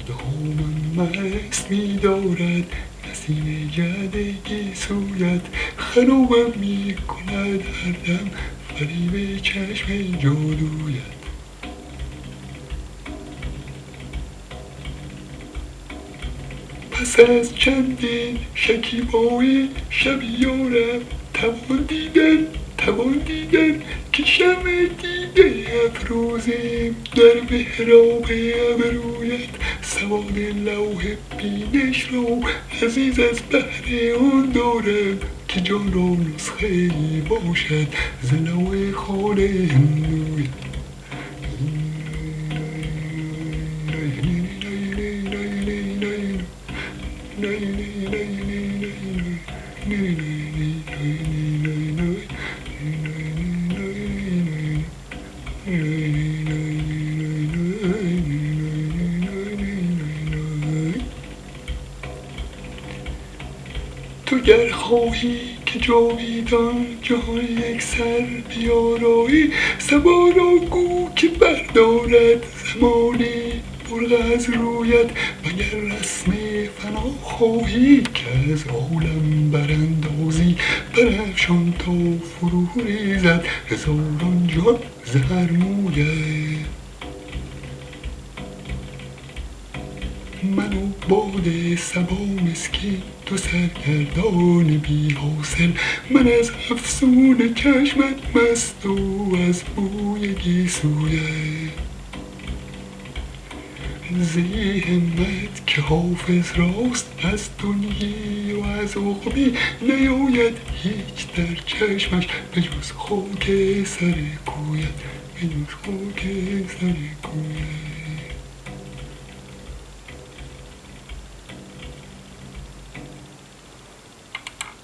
دامم مست می دارد نسیم جدگی سویت خرابم می کند هر دم فریب چشم جادویت. پس از چندین شکیبایی شب یارم توان دیدن که شمع دیده افروزیم در محراب ابرویت. سواد لوح بینش رو عزیز از بهر آن دارم که جان را نسخه ای باشد ز لوح خال هندویت. تو گر خواهی که جاویدان جهان یک سر بیارایی صبا را گو که بردارد زمانی برق از رویت. وگر رسم فنا خواهی که از عالم براندازی برافشان تا فرو ریزد هزاران جان ز هر مویت. من و باد صبا مسکین تو سرگردان بی حاصل من از افسون چشمت مست و از بوی گیسویت. زی همت که حافظ راست از دنیی و از عقبی نیاید هیچ در چشمش به جز خاک سر کویت.